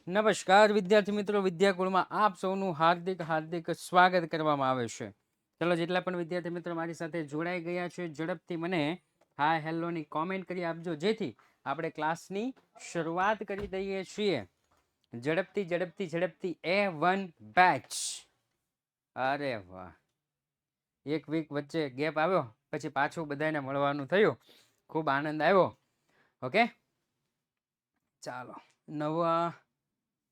નમસ્કાર વિદ્યાર્થી મિત્રો, વિદ્યાકુળમાં આપ સૌનું હાર્દિક હાર્દિક સ્વાગત કરવામાં આવે છે. ચલો, જેટલા પણ વિદ્યાર્થી મિત્રો મારી સાથે જોડાઈ ગયા છે, ઝડપથી મને હાય હેલો ની કોમેન્ટ કરી આપજો, જેથી આપણે ક્લાસની શરૂઆત કરી દઈએ છીએ. ઝડપથી ઝડપથી ઝડપથી A1 બેચ. અરે વાહ, એક વીક વચ્ચે ગેપ આવ્યો, પછી પાછું બધાને મળવાનું થયું, ખૂબ આનંદ આવ્યો. ઓકે, ચાલો નવા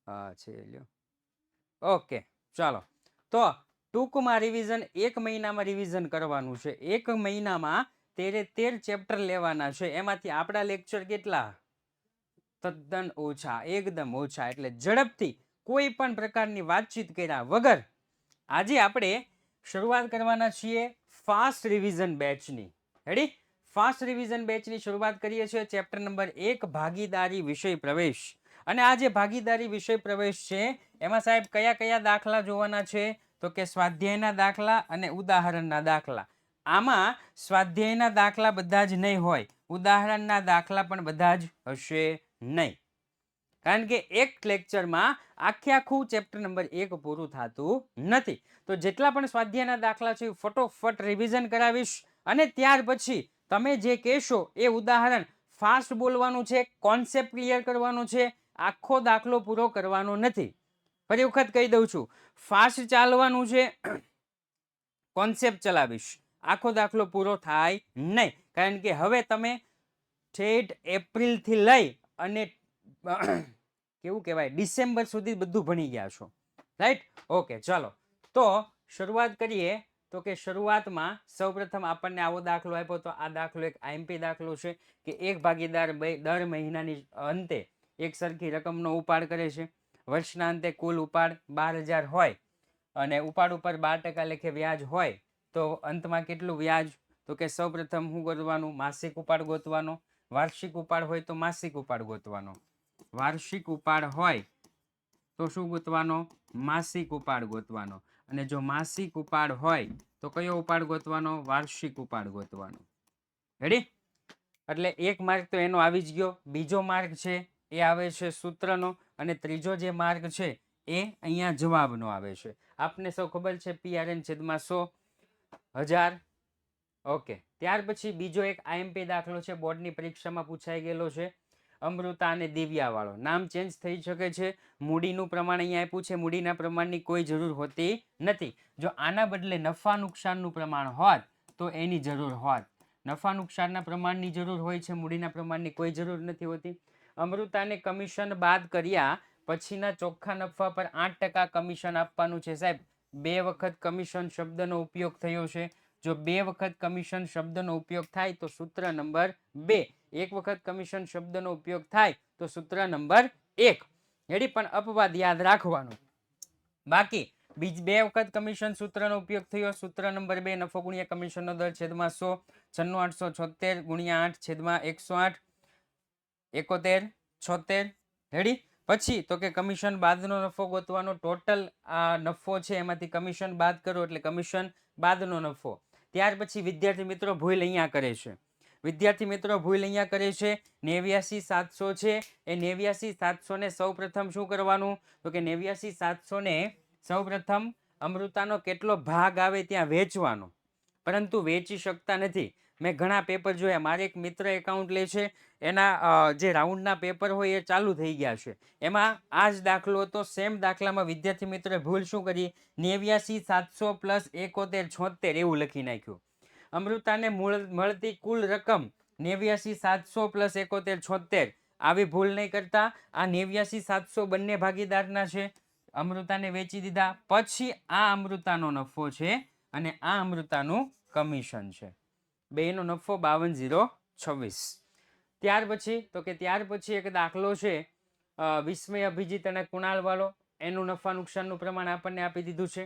હા છે લ્યો. ઓકે, ચાલો. તો ટૂંકમાં રિવિઝન, એક મહિનામાં રિવિઝન કરવાનું છે. એક મહિનામાં 13 ચેપ્ટર લેવાના છે. એમાંથી આપણા લેક્ચર કેટલા? તદ્દન ઓછા, એકદમ ઓછા. એટલે ઝડપથી કોઈ પણ પ્રકારની વાતચીત કર્યા વગર આજે આપણે શરૂઆત કરવાના છીએ ફાસ્ટ રિવિઝન બેચની. રેડી? ફાસ્ટ રિવિઝન બેચની શરૂઆત કરીએ છીએ. ચેપ્ટર નંબર 1, ભાગીદારી વિષય પ્રવેશ. અને આ જે ભાગીદારી વિષય પ્રવેશ છે, એમાં સાહેબ કયા કયા દાખલા જોવાના છે? તો કે સ્વાધ્યાયના દાખલા અને ઉદાહરણના દાખલા. આમાં સ્વાધ્યાયના દાખલા બધા જ નહીં હોય, ઉદાહરણના દાખલા પણ બધા જ હશે નહીં, કારણ કે એક લેક્ચરમાં આખે આખું ચેપ્ટર નંબર 1 પૂરું થતું નથી. તો જેટલા પણ સ્વાધ્યાયના દાખલા છે ફટોફટ રિવિઝન કરાવીશ, અને ત્યાર પછી તમે જે કહેશો એ ઉદાહરણ ફાસ્ટ બોલવાનું છે, કોન્સેપ્ટ ક્લિયર કરવાનો છે, આખો દાખલો પૂરો કરવાનો નથી. ફરી વખત કહી દઉં છું, ફાસ્ટ ચાલવાનું છે, કોન્સેપ્ટ ચલાવીશ, આખો દાખલો પૂરો થાય નહીં, કારણ કે હવે તમે ઠેઠ એપ્રિલથી લઈ અને કેવું કહેવાય ડિસેમ્બર સુધી બધું ભણી ગયા છો, રાઈટ? ઓકે, ચાલો તો શરૂઆત કરીએ. તો કે શરૂઆતમાં સૌપ્રથમ આપણને આવો દાખલો આપ્યો, તો આ દાખલો એક આઈએમપી દાખલો છે કે એક ભાગીદાર દર મહિનાની અંતે એક સરખી રકમનો ઉપાડ કરે છે. વર્ષના અંતે કુલ ઉપાડ 12,000 હોય અને ઉપાડ ઉપર 12% લેખે વ્યાજ હોય, તો અંતમાં કેટલું વ્યાજ? તો કે સૌપ્રથમ શું કરવાનું? માસિક ઉપાડ ગોતવાનો. વાર્ષિક ઉપાડ હોય તો માસિક ઉપાડ ગોતવાનો. વાર્ષિક ઉપાડ હોય તો શું ગોતવાનો? માસિક ઉપાડ ગોતવાનો. અને જો માસિક ઉપાડ હોય તો કયો ઉપાડ ગોતવાનો? વાર્ષિક ઉપાડ ગોતવાનો. રેડી? એટલે એક માર્ક તો એનો આવી જ ગયો. બીજો માર્ક છે એ આવે છે સૂત્રનો, અને ત્રીજો જે માર્ક છે એ અહીંયા જવાબનો આવે છે. આપને સૌ ખબર છે PRN છેદમાં 100,000. ઓકે, ત્યાર પછી બીજો એક આઈએમપી દાખલો છે, બોર્ડની પરીક્ષામાં પૂછાઈ ગયેલો છે. અમૃતા અને દિવ્યા વાળો. નામ ચેન્જ થઈ શકે છે. મૂડીનું પ્રમાણ અહીંયા આપ્યું છે, મૂડીના પ્રમાણની કોઈ જરૂર હોતી નથી. જો આના બદલે નફા નુકસાનનું પ્રમાણ હોત તો એની જરૂર હોત. નફા નુકસાનના પ્રમાણની જરૂર હોય છે, મૂડીના પ્રમાણની કોઈ જરૂર નથી હોતી. અમૃતાને કમિશન બાદ કર્યા પછીના ચોખ્ખા નફા પર 8% કમિશન આપવાનું છે. સાહેબ, 2 વખત કમિશન શબ્દનો ઉપયોગ થયો છે. જો 2 વખત કમિશન શબ્દનો ઉપયોગ થાય તો સૂત્ર નંબર 2. 1 વખત કમિશન શબ્દનો ઉપયોગ થાય તો સૂત્ર નંબર 1. રેડી? પણ અપવાદ યાદ રાખવાનો. બાકી 2 વખત કમિશન સૂત્રનો ઉપયોગ થયો, સૂત્ર નંબર 2, નફો ગુણ્યા કમિશનનો દર છેદમાં 100, 96,876 ગુણ્યા 8 છેદમાં 108, 71, 76. રેડી? પછી તો કે કમિશન બાદનો નફો ગોતવાનો. ટોટલ નફો છે એમાંથી કમિશન બાદ કરો એટલે કમિશન બાદનો નફો. ત્યાર પછી વિદ્યાર્થી મિત્રો ભૂલ અહીંયા કરે છે. વિદ્યાર્થી મિત્રો ભૂલ અહીંયા કરે છે. 89,700 છે, એ 89,700 ને સૌ પ્રથમ શું કરવાનું? તો કે 89,700 ને સૌ પ્રથમ અમૃતાનો કેટલો ભાગ આવે ત્યાં વેચવાનો, પરંતુ વેચી શકતા નથી. મેં ઘણા પેપર જોયા. મારે એક મિત્ર એકાઉન્ટ લે છે, એના જે રાઉન્ડના પેપર હોય એ ચાલુ થઈ ગયા છે. એમાં આ જ દાખલો હતો. સેમ દાખલામાં વિદ્યાર્થી મિત્રોએ ભૂલ શું કરી? 89,700 પ્લસ 71, 76 એવું લખી નાખ્યું. અમૃતાને મળતી કુલ રકમ 89,700 પ્લસ 71, 76. આવી ભૂલ નહીં કરતા. આ 89,700 બંને ભાગીદારના છે. અમૃતાને વેચી દીધા, પછી આ અમૃતાનો નફો છે અને આ અમૃતાનું કમિશન છે. બેનો નફો 52,026. ત્યાર પછી તો કે ત્યાર પછી એક દાખલો છે વિસ્મય, અભિજીત અને કુણાલ વાળો. એનું નફા નુકસાનનું પ્રમાણ આપણને આપી દીધું છે.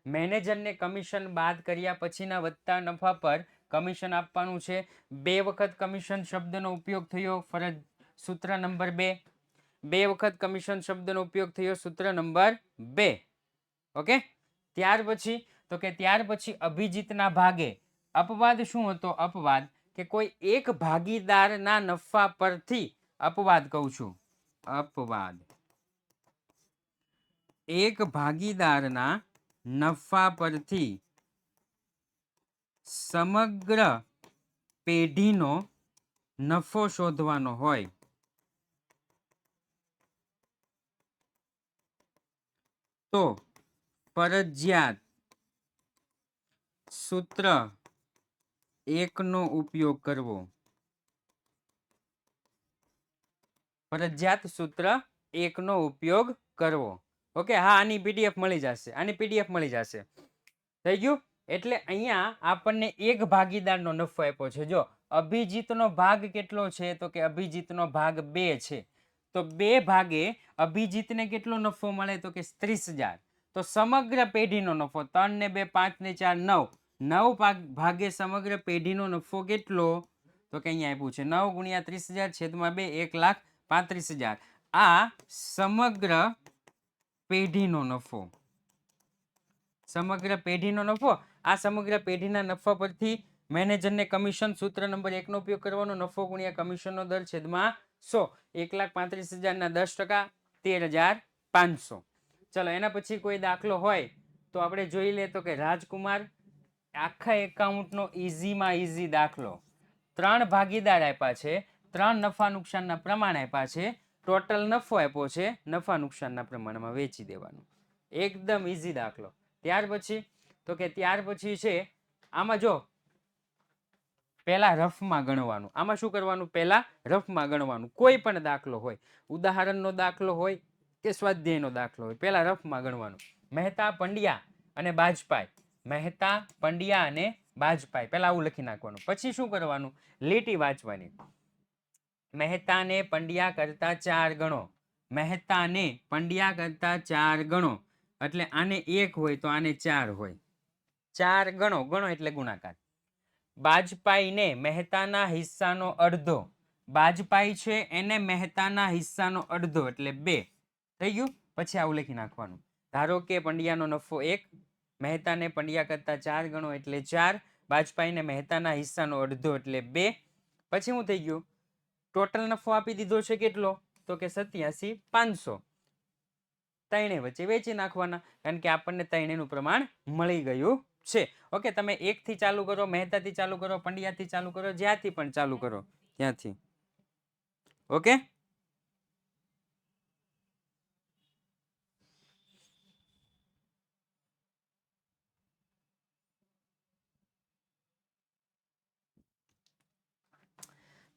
મેનેજરને કમિશન બાદ કર્યા પછીના વધતા નફા પર કમિશન આપવાનું છે. 2 વખત કમિશન શબ્દનો ઉપયોગ થયો, ફરજ સૂત્ર નંબર 2. 2 વખત કમિશન શબ્દનો ઉપયોગ થયો, સૂત્ર નંબર 2. ઓકે, ત્યાર પછી તો કે ત્યાર પછી અભિજીતના ભાગે અપવાદ શું હતો? અપવાદ કે કોઈ એક ભાગીદારના નફા પરથી, અપવાદ કહું છું, અપવાદ એક ભાગીદારના નફા પરથી સમગ્ર પેઢીનો નફો શોધવાનો હોય તો ફરજિયાત સૂત્ર 1 નો ઉપયોગ કરવો. ફરજિયાત સૂત્ર 1 નો ઉપયોગ કરવો. ઓકે, હા, આની પીડીએફ મળી જશે. થઈ ગયું. એટલે અહીંયા આપણને એક ભાગીદારનો નફો આપ્યો છે. જો અભિજીતનો ભાગ કેટલો છે, તો કે અભિજીતનો ભાગ 2 છે. તો 2 ભાગે અભિજીતને કેટલો નફો મળે, તો કે 30,000. તો સમગ્ર પેઢીનો નફો 3 ને 2 5 ને 4 9 ભાગે સમગ્ર પેઢીનો નફો કેટલો, તો કે અહીંયા આપ્યું છે 9 ગુણ્યા 30,000 છેદમાં 2 1,35,000. આ સમગ્ર પેઢીનો નફો. સમગ્ર પેઢીનો નફો. આ સમગ્ર પેઢીના નફા પરથી મેનેજરને કમિશન સૂત્ર નંબર 1 નો ઉપયોગ કરવાનો. નફો ગુણ્યા કમિશનનો દર છેદમાં 100. 1,35,000 ના 10% 13,500. ચલો એના પછી કોઈ દાખલો હોય તો આપણે જોઈ લે. તો કે રાજકુમાર, આખા એકાઉન્ટનો ઈઝીમાં ઈઝી દાખલો. 3 ભાગીદાર આપ્યા છે, 3 નફા નુકસાનના પ્રમાણ આપ્યા છે, ટોટલ નફો આપ્યો છે, નફા નુકસાનના પ્રમાણમાં વેચી દેવાનું. એકદમ ઈઝી દાખલો. ત્યાર પછી છે આમાં જો પહેલા રફમાં ગણવાનું. આમાં શું કરવાનું, પહેલા રફમાં ગણવાનું. કોઈ પણ દાખલો હોય, ઉદાહરણનો દાખલો હોય કે સ્વાધ્યાયનો દાખલો હોય, પહેલા રફમાં ગણવાનું. મહેતા, પંડ્યા અને બાજપાઈ. મહેતા, પંડ્યા અને બાજપાઈ, પહેલા આવું લખી નાખવાનું. પછી શું કરવાનું, લીટી વાંચવાની. મહેતાને પંડ્યા કરતા 4 ગણો. મહેતાને પંડ્યા કરતા 4 ગણો. એટલે આને 1 હોય તો આને 4 હોય. 4 ગણો એટલે ગુણાકાર. બાજપાઈને મહેતાના હિસ્સાનો અડધો. બાજપાઈ છે એને મહેતાના હિસ્સાનો અડધો એટલે 2. થઈ ગયું. પછી આવું લખી નાખવાનું. ધારો કે પંડ્યાનો નફો 1, મહેતાને પંડ્યા કરતા 4 ગણો એટલે 4, બાજપાઈને મહેતાના હિસ્સાનો અડધો એટલે 2. પછી શું થઈ ગયું, ટોટલ નફો આપી દીધો છે કેટલો, તો કે 87,500. ત્રણે વચ્ચે વેચી નાખવાના, કારણ કે આપણને ત્રણેયનું પ્રમાણ મળી ગયું છે. ઓકે, તમે 1 થી ચાલુ કરો, મહેતાથી ચાલુ કરો, પંડ્યાથી ચાલુ કરો, જ્યાંથી પણ ચાલુ કરો ત્યાંથી. ઓકે,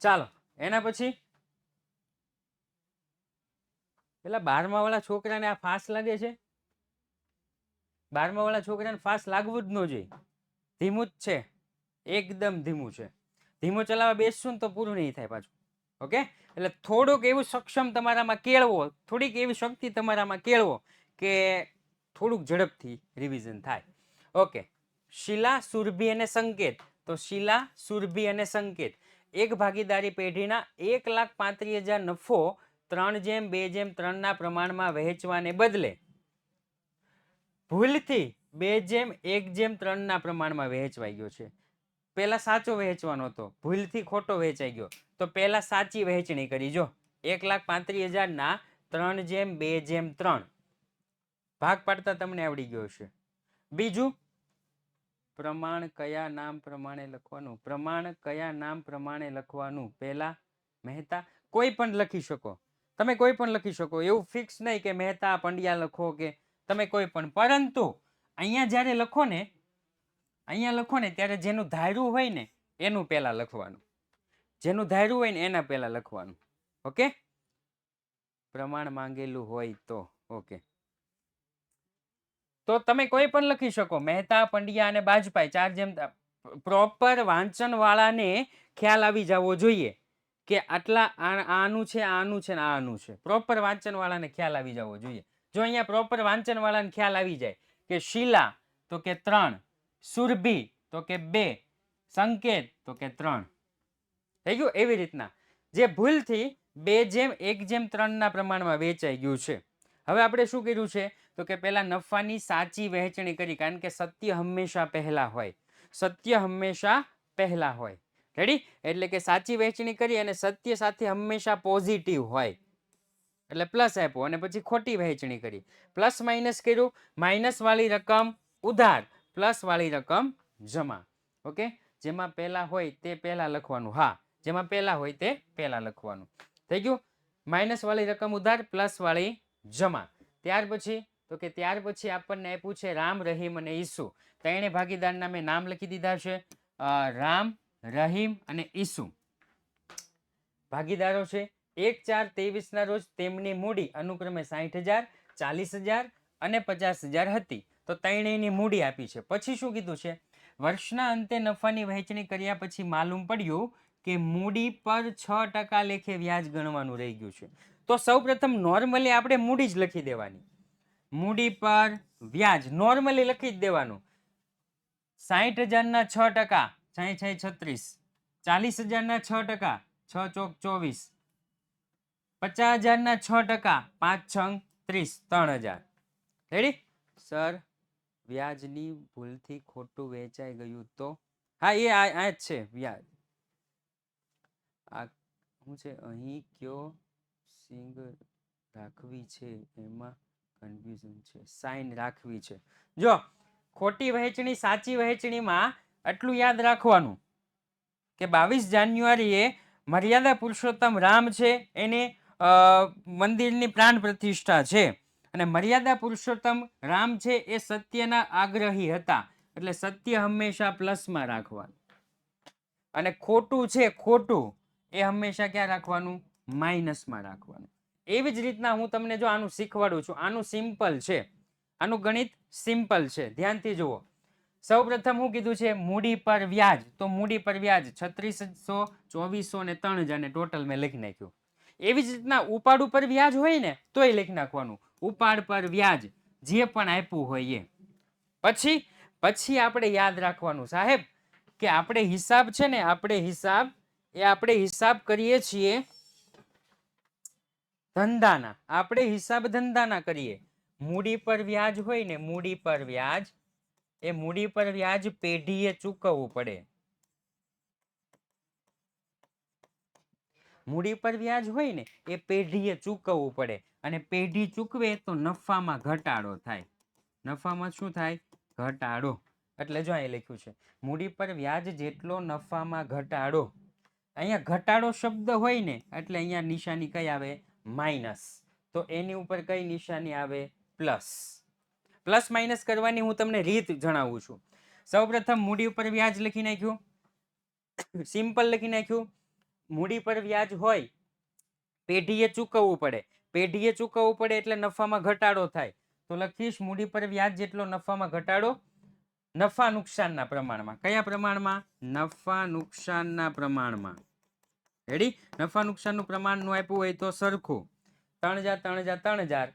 ચાલો એના પછી પેલા 12મા વાળા છોકરાને આ ફાસ લાગે છે. 12મા વાળા છોકરાને ફાસ લાગવું જ ન જોઈએ. ધીમું જ છે, એકદમ ધીમું છે. ધીમો ચલાવવા બેસશું ને તો પૂરું નહીં થાય પાછું. ઓકે, એટલે થોડુંક એવું સક્ષમ તમારામાં કેળવો, થોડીક એવી શક્તિ તમારામાં કેળવો કે થોડુંક ઝડપથી રિવિઝન થાય. ઓકે, શીલા, સુરભી અને સંકેત. તો શીલા, સુરભી અને સંકેત એક ભાગીદારી પેઢીના 1,35,000 નફો 3:2:3 ના પ્રમાણમાં વહેંચવાને બદલે ભૂલથી 2:1:3 ના પ્રમાણમાં વહેંચવાઈ ગયો છે. પહેલા સાચો વહેંચવાનો હતો, ભૂલથી ખોટો વહેંચાઈ ગયો. તો પહેલા સાચી વહેંચણી કરી. જો 1,35,000 ના 3:2:3 ભાગ પાડતા તમને આવડી ગયો છે. બીજું, પ્રમાણ કયા નામ પ્રમાણે લખવાનું. પ્રમાણ કયા નામ પ્રમાણે લખવાનું. પહેલા મહેતા, કોઈ પણ લખી શકો તમે, કોઈ પણ લખી શકો. એવું ફિક્સ નહીં કે મહેતા પંડ્યા લખો કે તમે કોઈ પણ. પરંતુ અહીંયા જ્યારે લખો ને ત્યારે જેનું ધાર્યું હોય ને એનું પહેલા લખવાનું. જેનું ધાર્યું હોય ને એના પહેલા લખવાનું. ઓકે, પ્રમાણ માંગેલું હોય તો. ઓકે, તો તમે કોઈ પણ લખી શકો. મહેતા, પંડ્યા અને બાજપાઈ 4 જેમ. પ્રોપર વાંચન વાળાને ખ્યાલ આવી જવો જોઈએ કે આટલા આનું છે, આનું છે ને આનું છે. પ્રોપર વાંચન વાળાને ખ્યાલ આવી જવો જોઈએ. જો અહીંયા પ્રોપર વાંચન વાળાને ખ્યાલ આવી જાય કે શીલા તો કે 3, સુરભી તો કે 2, સંકેત તો કે 3. થઈ ગયું. એવી રીતના જે ભૂલથી 2:1:3 ના પ્રમાણમાં વેચાઈ ગયું છે. હવે આપણે શું કર્યું છે, તો કે પહેલા નફાની સાચી વહેંચણી કરી, કારણ કે સત્ય હંમેશા પહેલા હોય. સત્ય હંમેશા પહેલા હોય. રેડી? એટલે કે સાચી વહેંચણી કરી અને સત્ય સાથે હંમેશા પોઝિટિવ હોય. એટલે પ્લસ આપ્યો અને પછી ખોટી વહેંચણી કરી. પ્લસ માઇનસ કર્યું, માઇનસ વાળી રકમ ઉધાર, પ્લસ વાળી રકમ જમા. ઓકે, જેમાં પહેલા હોય તે પહેલા લખવાનું. હા, જેમાં પહેલા હોય તે પહેલા લખવાનું. થઈ ગયું. માઇનસ વાળી રકમ ઉધાર, પ્લસ વાળી જમા. ત્યાર પછી તો કે ત્યાર પછી આપણને આપ્યું છે રામ, રહીમ અને ઈસુ. ત્રણે ભાગીદારના મેં નામ લખી દીધા છે, રામ, રહીમ અને ઈસુ ભાગીદારો છે. 1/4/23 ના રોજ તેમની મૂડી અનુક્રમે 60,000, 40,000 અને 50,000 હતી. તો ત્રણેયની મૂડી આપી છે. પછી શું કીધું છે? વર્ષના અંતે નફાની વહેંચણી કર્યા પછી માલુમ પડ્યું કે મૂડી પર 6% લેખે વ્યાજ ગણવાનું રહી ગયું છે. તો સૌપ્રથમ નોર્મલી આપણે મૂડી જ લખી દેવાની. મૂડી પર વ્યાજ નોર્મલી લખી જ દેવાનું. 60,000 ના 6%, 6 6 36. 40,000 ના 6%, 6 ચોક 24. 50,000 ના 6%, 5 6 30, 3,000. Ready sir? વ્યાજની ભૂલથી ખોટું વેચાઈ ગયું તો? હા, એ આ જ છે વ્યાજ. આ શું છે અહીં? કયો સિંગ રાખવી છે એમાં કન્ફ્યુઝન છે. સાઇન રાખવી છે. જો ખોટી વહેંચણી સાચી વહેંચણીમાં આટલું યાદ રાખવાનું કે 22 જાન્યુઆરીએ મર્યાદા પુરુષોત્તમ રામ છે એને મંદિરની પ્રાણ પ્રતિષ્ઠા છે અને મર્યાદા પુરુષોત્તમ રામ છે એ સત્યના આગ્રહી હતા, એટલે સત્ય હંમેશા પ્લસમાં રાખવાનું અને ખોટું છે ખોટું એ હંમેશા ક્યાં રાખવાનું? માઇનસમાં રાખવાનું. એવી જ રીતના હું તમને જો આનું શીખવાડું છું. આનું સિમ્પલ છે, આનું ગણિત સિમ્પલ છે, ધ્યાનથી જુઓ. સૌ પ્રથમ હું કીધું છે મૂડી પર વ્યાજ. તો મૂડી પર વ્યાજ 3600, 2400 ને 3,000 ને ટોટલ મેં લખી નાખ્યું. એવી જ રીતના ઉપાડ ઉપર વ્યાજ હોય ને તોય લખી નાખવાનું. ઉપાડ પર વ્યાજ જે પણ આપ્યું હોય એ. પછી આપણે યાદ રાખવાનું સાહેબ કે આપણે હિસાબ છે ને, આપણે હિસાબ કરીએ છીએ ધંધાના. આપણે હિસાબ ધંધાના કરીએ. મૂડી પર વ્યાજ હોય ને, મૂડી પર વ્યાજ, એ મૂડી પર વ્યાજ પેઢીએ ચૂકવવું પડે. મૂડી પર વ્યાજ હોય ને એ પેઢીએ ચૂકવવું પડે અને પેઢી ચૂકવે તો નફામાં ઘટાડો થાય. નફામાં શું થાય? ઘટાડો. એટલે જો અહીં લખ્યું છે મૂડી પર વ્યાજ જેટલો નફામાં ઘટાડો. અહીંયા ઘટાડો શબ્દ હોય ને એટલે અહીંયા નિશાની કઈ આવે? માઇનસ. તો એની ઉપર કઈ નિશાની આવે? પ્લસ. પ્લસ માઇનસ કરવાની હું તમને રીત જણાવું છું. સૌપ્રથમ મૂડી ઉપર વ્યાજ લખી નાખ્યું, સિમ્પલ લખી નાખ્યું. મૂડી પર વ્યાજ હોય પેઢીએ ચૂકવવું પડે. પેઢીએ ચૂકવવું પડે એટલે નફામાં ઘટાડો થાય. તો લખીશ મૂડી પર વ્યાજ જેટલો નફામાં ઘટાડો. નફા નુકસાનના પ્રમાણમાં. કયા પ્રમાણમાં? નફા નુકસાનના પ્રમાણમાં. રેડી? નફા નુકસાનનું પ્રમાણનું આપ્યું હોય તો સરખું 3,000 3,000 3,000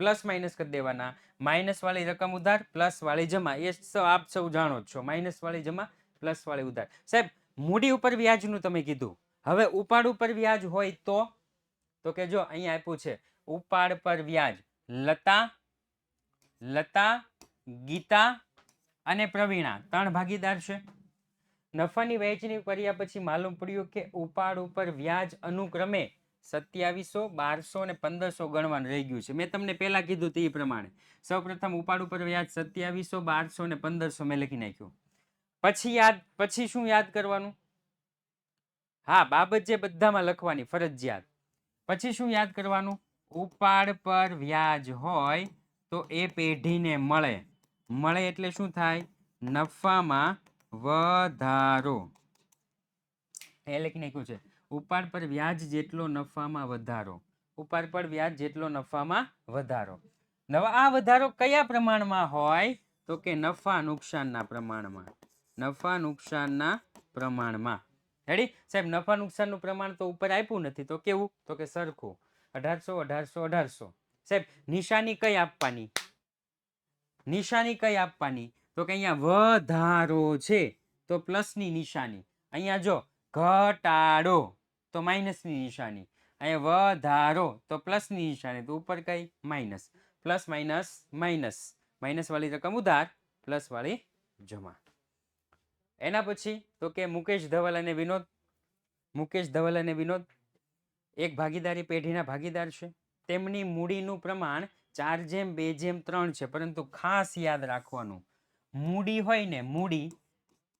પ્લસ માઇનસ કરી દેવાના. માઇનસ વાળી રકમ ઉધાર, પ્લસ વાળી જમા. એ આપ સૌ જાણો જ છો. માઇનસ વાળી જમા, પ્લસ વાળી ઉધાર. સાહેબ મૂડી ઉપર વ્યાજનું તમે કીધું. હવે ઉપાડ ઉપર વ્યાજ હોય તો કે જો અહીંયા આપ્યું છે ઉપાડ પર વ્યાજ લતા, ગીતા અને પ્રવીણા 3 ભાગીદાર છે. નફાની વહેંચણી કર્યા પછી માલુમ પડ્યું કે ઉપાડ ઉપર વ્યાજ અનુક્રમે 2700, 1200 અને 1500 ગણવાનું રહી ગયું છે. મેં તમને પહેલા કીધું તે પ્રમાણે સૌપ્રથમ ઉપાડ ઉપર વ્યાજ 2700, 1200 અને 1500 મેં લખી નાખ્યું. પછી શું યાદ કરવાનું? હા, બાબત જે બધામાં લખવાની ફરજિયાત. પછી શું યાદ કરવાનું? ઉપાડ પર વ્યાજ હોય તો એ પેઢીને મળે એટલે શું થાય? નફામાં વધારો. એ લખી નાખ્યું છે ઉપાડ પર વ્યાજ જેટલો નફામાં વધારો. ઉપાડ પર વ્યાજ જેટલો નફામાં વધારો. આ વધારો કયા પ્રમાણમાં હોય? તો કે નફા નુકસાનના પ્રમાણમાં. નફા નુકસાનના પ્રમાણમાં. રેડી સાહેબ? નફા નુકસાનનું પ્રમાણ તો ઉપર આપ્યું નથી તો કેવું? તો કે સરખું 1800 1800 1800. સાહેબ નિશાની કઈ આપવાની? નિશાની કઈ આપવાની? તો કે અહીંયા વધારો છે તો પ્લસની નિશાની. અહીંયા જો ઘટાડો તો માઇનસની નિશાની. અહીંયા વધારો તો પ્લસની નિશાની. તો ઉપર કઈ? Minus. Plus minus minus. Minus વાળી રકમ ઉધાર, પ્લસ વાળી જમા. એના પછી તો કે મુકેશ ધવલ અને વિનોદ. મુકેશ ધવલ અને વિનોદ એક ભાગીદારી પેઢીના ભાગીદાર છે. તેમની મૂડીનું પ્રમાણ 4:2:3 છે. પરંતુ ખાસ યાદ રાખવાનું, મૂડી હોય ને, મૂડી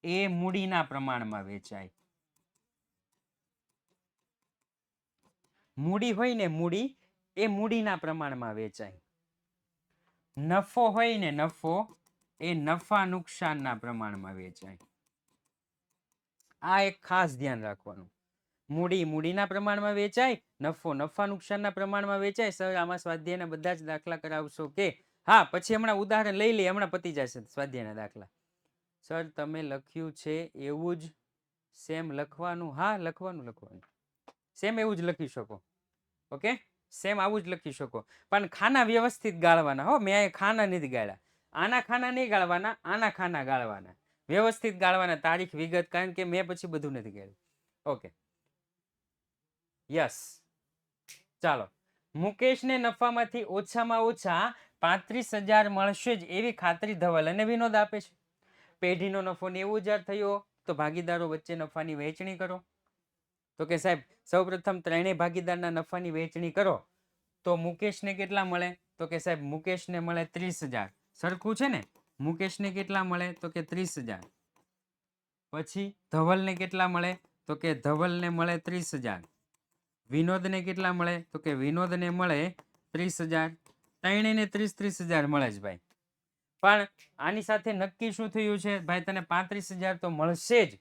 એ મૂડીના પ્રમાણમાં વેચાય. મૂડી હોય ને, મૂડી એ મૂડીના પ્રમાણમાં વેચાય. નફો હોય ને, નફો એ નફા નુકસાનના પ્રમાણમાં વેચાય. આ એક ખાસ ધ્યાન રાખવાનું. મૂડી મૂડીના પ્રમાણમાં વેચાય, નફો નફા નુકસાનના પ્રમાણમાં વેચાય. સર આમાં સ્વાધ્યાયના બધા જ દાખલા કરાવશો કે? હા, પછી હમણાં ઉદાહરણ લઈ લઈએ, હમણાં પતી જશે સ્વાધ્યાયના દાખલા. સર તમે લખ્યું છે એવું જ સેમ લખવાનું? હા, લખવાનું સેમ એવું જ લખી શકો. ઓકે, સેમ આવું જ લખી શકો, પણ ખાના વ્યવસ્થિત ગાળવાના હો. મેં ખાના નથી ગાળ્યા. આના ખાના નહીં ગાળવાના, આના ખાના ગાળવાના, વ્યવસ્થિત ગાળવાના, તારીખ વિગત, કારણ કે મેં પછી બધું નથી ગાળ્યું. Okay, yes. ચાલો, મુકેશને નફામાંથી ઓછામાં ઓછા 35,000 મળશે જ એવી ખાતરી ધવલ અને વિનોદ આપે છે. પેઢીનો નફો 90,000 થયો તો ભાગીદારો વચ્ચે નફાની વહેંચણી કરો. તો કે સાહેબ સૌપ્રથમ ત્રણેય ભાગીદારના નફાની વહેંચણી કરો તો મુકેશને કેટલા મળે? તો કે સાહેબ મુકેશને મળે 30,000. સરખું છે ને? મુકેશને કેટલા મળે? તો કે 30,000. પછી ધવલને કેટલા મળે? તો કે ધવલને મળે 30,000. વિનોદને કેટલા મળે? તો કે વિનોદને મળે 30,000. ત્રણેયને 30,000 મળે જ ભાઈ. પણ આની સાથે નક્કી શું થયું છે ભાઈ? તને 35,000 તો મળશે જ.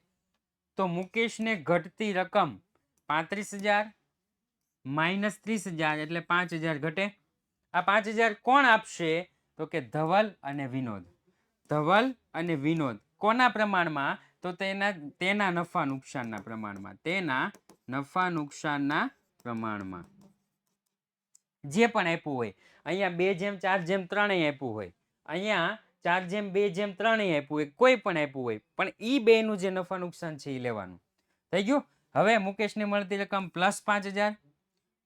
તો મુકેશને ઘટતી રકમ 35,000 માઇનસ 30,000 એટલે 5,000 ઘટે. આ 5,000 કોણ આપશે? તો કે ધવલ અને વિનોદ. ધવલ અને વિનોદ કોના પ્રમાણમાં? તો તેના નફા નુકસાનના પ્રમાણમાં. તેના નફા નુકસાનના પ્રમાણમાં જે પણ આપ્યું હોય. અહીંયા 2:4:3 આપ્યું હોય, અહીંયા 4:2:3 આપ્યું હોય, કોઈ પણ આપ્યું હોય, પણ ઈ બેનું જે નફા નુકસાન છે એ લેવાનું. થઈ ગયું? હવે મુકેશને મળતી રકમ +5,000,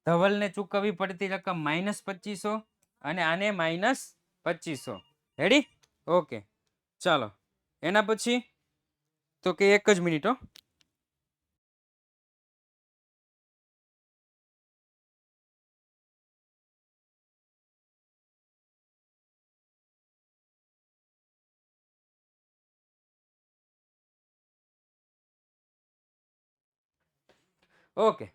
ધવલને ચૂકવવી પડતી રકમ -2,500 અને આને -2,500. રેડી? ઓકે, ચાલો એના પછી તો કે એક જ મિનિટ હો. ઓકે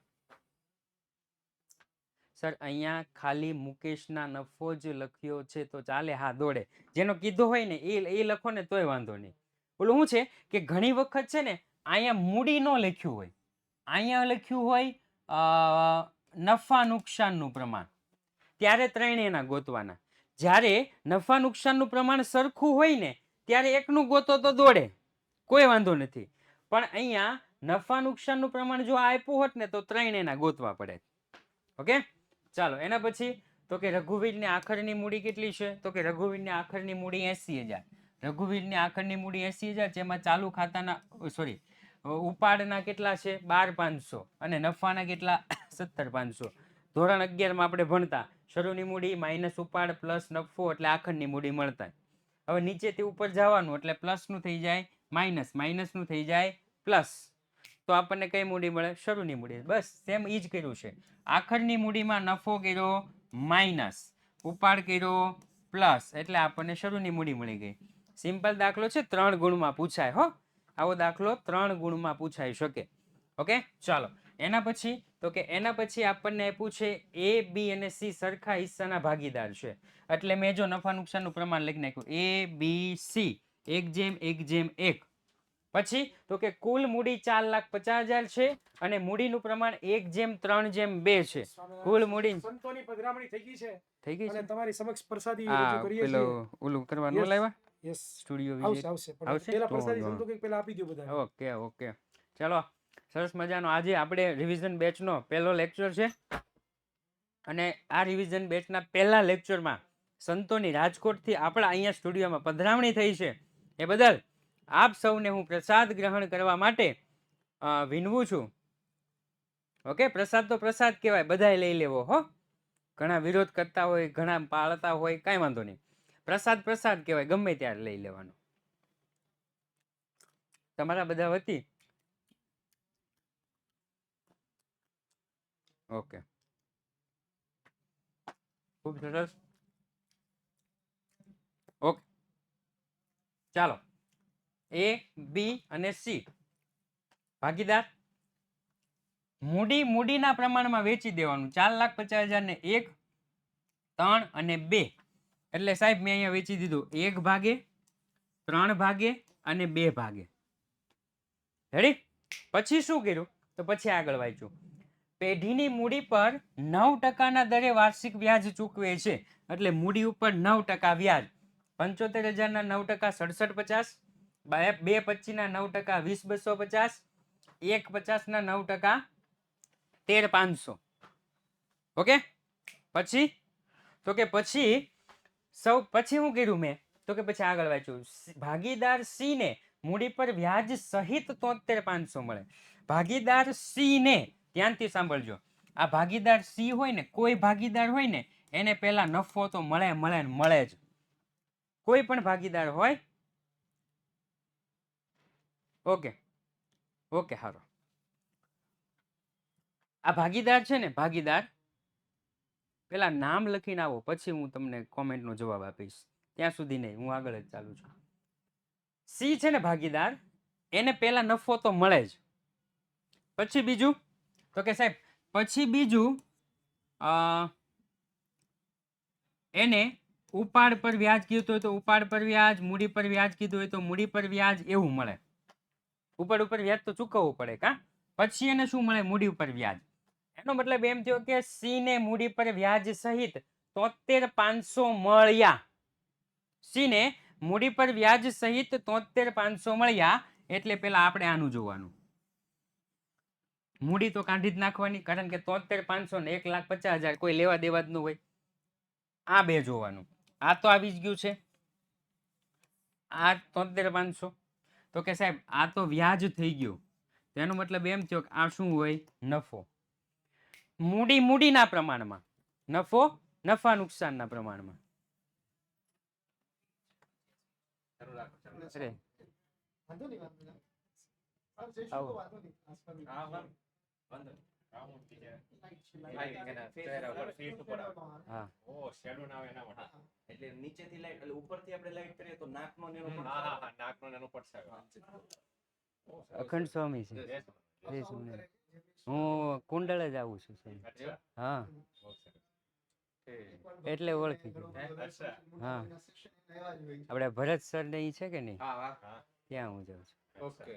સર, અહીંયા ખાલી મુકેશના નફો જ લખ્યો છે તો ચાલે? હા, દોડે. જેનો કીધો હોય ને એ લખો ને તોય વાંધો નહીં. ઓલું શું છે કે ઘણી વખત છે ને અહીંયા મૂડી નો લખ્યું હોય, અહીંયા લખ્યું હોય નફા નુકસાનનું પ્રમાણ, ત્યારે ત્રણેયના ગોતવાના. જ્યારે નફા નુકસાનનું પ્રમાણ સરખું હોય ને ત્યારે એકનું ગોતો તો દોડે, કોઈ વાંધો નથી. પણ અહીંયા નફા નુકસાનનું પ્રમાણ જો આપ્યું હોત ને તો ત્રણેયના ગોતવા પડે. ઓકે, ચાલો એના પછી તો કે રઘુવીરની આખરની મૂડી કેટલી છે? તો કે રઘુવીરની આખરની મૂડી 80,000. રઘુવીરની આખરની મૂડી 80,000, જેમાં ચાલુ ખાતાના સોરી ઉપાડના કેટલા છે? 12,500 અને નફાના કેટલા? 17,500. ધોરણ 11માં આપણે ભણતા શરૂની મૂડી માઇનસ ઉપાડ પ્લસ નફો એટલે આખરની મૂડી મળતા. હવે નીચેથી ઉપર જવાનું એટલે પ્લસનું થઈ જાય માઇનસ, માઇનસનું થઈ જાય પ્લસ. તો આપણને કઈ મૂડી મળે? શરૂની મૂડી. બસ સેમ ઈ જ કર્યું છે. આખરની મૂડીમાં નફો કર્યો માઇનસ, ઉપાડ કર્યો પ્લસ, એટલે આપણને શરૂની મૂડી મળી ગઈ. સિમ્પલ દાખલો છે, 3 ગુણમાં પૂછાય હો. આવો દાખલો 3 ગુણમાં પૂછાઈ શકે. ઓકે, ચાલો એના પછી તો કે એના પછી આપણને આપ્યું છે A, B અને C સરખા હિસ્સાના ભાગીદાર છે. એટલે મેં જો નફા નુકસાનનું પ્રમાણ લખી નાખ્યું A, B, C 1:1:1. પછી તો કે કુલ મૂડી 4,50,000 છે અને મૂડીનું પ્રમાણ 1:3:2 છે. કુલ મૂડી સંતોની પધરામણી થઈ ગઈ છે. થઈ ગઈ અને છે. તમારી સમક્ષ પ્રસાદી આ રજૂ કરીએ પેલો છીએ. ઓલું કરવા નો Yes, લાવ્યા yes. સ્ટુડિયો આવશે વિઝિટ આવશે પણ આવશે પહેલા તો પ્રસાદી વાંધો સંતો કંઈક પહેલા આપી દો બધાને. ઓકે ઓકે, ચલો સરસ મજાનો આજે આપણે રિવિઝન બેચનો પહેલો લેક્ચર છે અને આ રિવિઝન બેચના પહેલા લેક્ચરમાં સંતોની રાજકોટથી આપણા અહીંયા સ્ટુડિયોમાં પધરામણી થઈ છે એ બદલ આપ સૌને હું પ્રસાદ ગ્રહણ કરવા માટે વિનવું છું. ઓકે, પ્રસાદ તો પ્રસાદ કહેવાય, બધાએ લઈ લેવો હો. ઘણા વિરોધ કરતા હોય, ઘણા પાળતા હોય, કાંઈ વાંધો નહીં. પ્રસાદ પ્રસાદ કહેવાય, ગમે ત્યારે લઈ લેવાનો. તમારા બધા વતી ઓકે. ખૂબ સરસ. ઓકે, ચાલો. એ, બી અને સી ભાગીદાર. મૂડીના પ્રમાણમાં વેચી દેવાનું. 4,50,000 ને 1, 3 અને 2. એટલે સાહેબ મેં અહીંયા વેચી દીધું 1 ભાગે, 3 ભાગે અને 2 ભાગે. રેડી? પછી શું કર્યું? તો પછી આગળ વાંચ્યું. પેઢીની મૂડી પર 9% દરે વાર્ષિક વ્યાજ ચૂકવે છે. એટલે મૂડી ઉપર 9% વ્યાજ. 75,000 ના 9% 67,50, 2,25 ના 9% 20,250, 1,50 ના 9% 13,500. ઓકે, પછી તો કે પછી શું કર્યું મેં? તો કે પછી આગળ વાંચ્યું. ભાગીદાર સી ને મૂડી પર વ્યાજ સહિત 73,500 મળે. ભાગીદાર સી ને, ધ્યાનથી સાંભળજો, આ ભાગીદાર સી હોય ને, કોઈ ભાગીદાર હોય ને એને પહેલા નફો તો મળે જ. કોઈ પણ ભાગીદાર હોય. ઓકે ઓકે, હારો. આ ભાગીદાર છે ને, ભાગીદાર પેલા નામ લખીને આવો, પછી હું તમને કોમેન્ટનો જવાબ આપીશ. ત્યાં સુધી નહીં, હું આગળ જ ચાલુ છું. સી છે ને ભાગીદાર, એને પેલા નફો તો મળે જ. પછી બીજું તો કે સાહેબ, પછી બીજું એને ઉપાડ પર વ્યાજ કીધું હોય તો ઉપાડ પર વ્યાજ, મૂડી પર વ્યાજ કીધું હોય તો મૂડી પર વ્યાજ, એવું મળે. ઉપાડ ઉપર વ્યાજ તો ચૂકવવું પડે કા. પછી એને શું મળે? મૂડી ઉપર વ્યાજ. એનો મતલબ એમ થયો કે સી ને મૂડી પર વ્યાજ સહિત 73,500 મળ્યા. સી ને મૂડી પર વ્યાજ સહિત 73,500 મળ્યા. એટલે પેલા આપણે આનું જોવાનું. મૂડી તો કાઢી જ નાખવાની, કારણ કે 73,500 ને 1,50,000 કોઈ લેવા દેવા જ ન હોય. આ બે જોવાનું. આ તો આવી જ ગયું છે, આ 73,500. તો કે સાહેબ આ તો વ્યાજ થઈ ગયું. તેનો મતલબ એમ થયો કે આ શું હોય? નફો. મૂડીના પ્રમાણમાં, નફો નફા નુકસાનના પ્રમાણમાં. અરે હા, એટલે નીચેથી લાઈટ એટલે ઉપરથી આપણે લાઈટ કરીએ તો નાકનો ને એનો પડછાયો. નાકનો ને એનો પડછાયો. અખંડ સ્વામી છે. જય સ્વામિનારાયણ. હું કુંડળ જ આવું છું સાહેબ. હા, એટલે ઓળખી ગયો. હા, આપણે ભરત સર ને ઈ છે કે નહીં, ત્યાં હું જાઉં છું. ઓકે,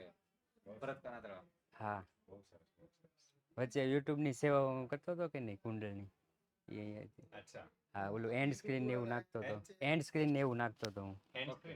ભરત કાનાતરા. હા, બહુ સરસ, બહુ સરસ. વચ્ચે યુટ્યુબ ની સેવા હું કરતો હતો કે નહીં, કુંડળની એ અહીંયા હતી. અચ્છા. હા, ઓલું એન્ડ સ્ક્રીન ને એવું નાખતો હતો. એન્ડ સ્ક્રીન ને એવું નાખતો હતો હું. ઓકે.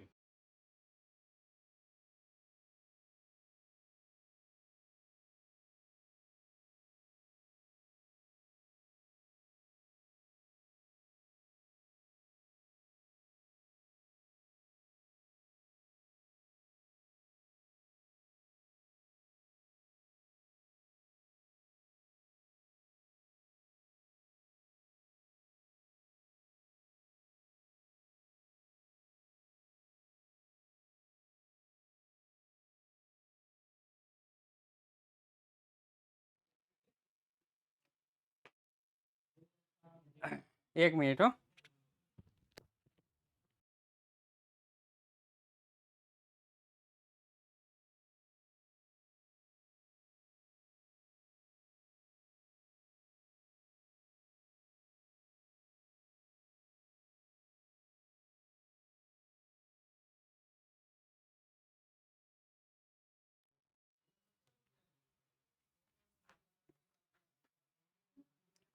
એક મિનિટ હો.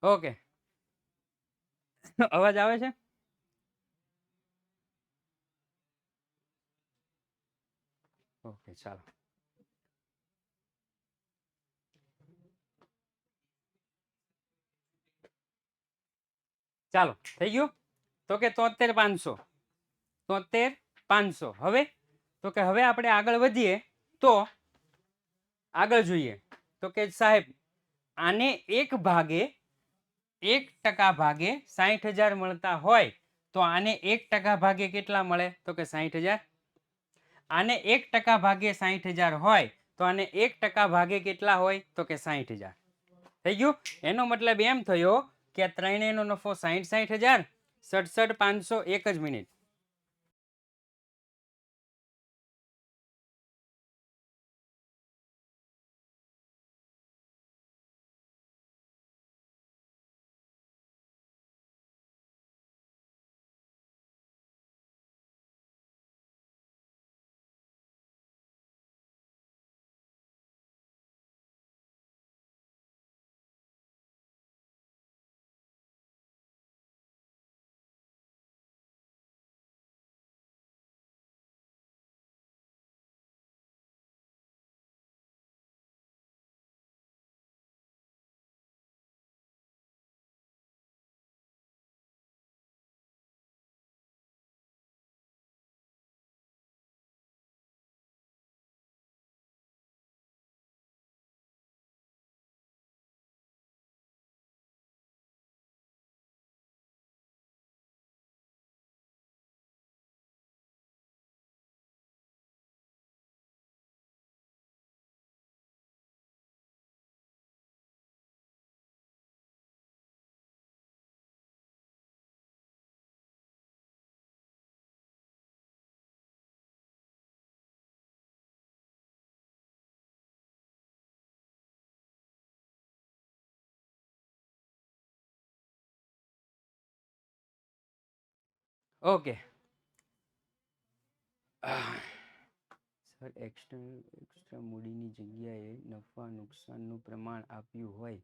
ઓકે, અવાજ આવે છે? ઓકે, ચાલો. ચાલો, થઈ ગયું. તો કે 73,500, 73,500. હવે તો કે હવે આપણે આગળ વધીએ તો આગળ જોઈએ તો કે સાહેબ આને 1% ભાગે 60,000 મળતા હોય તો આને 1% ભાગે કેટલા મળે? તો કે 60,000. આને 1% ભાગે 60,000 હોય તો આને 1% ભાગે કેટલા હોય? તો કે 60,000. થઈ ગયું. એનો મતલબ એમ થયો કે આ ત્રણેયનો નફો 60,000, 67,500 એક જ મિનિટ. ઓકે સર, એક્સ્ટ્રા મૂડીની જગ્યાએ નફા નુકસાનનું પ્રમાણ આપ્યું હોય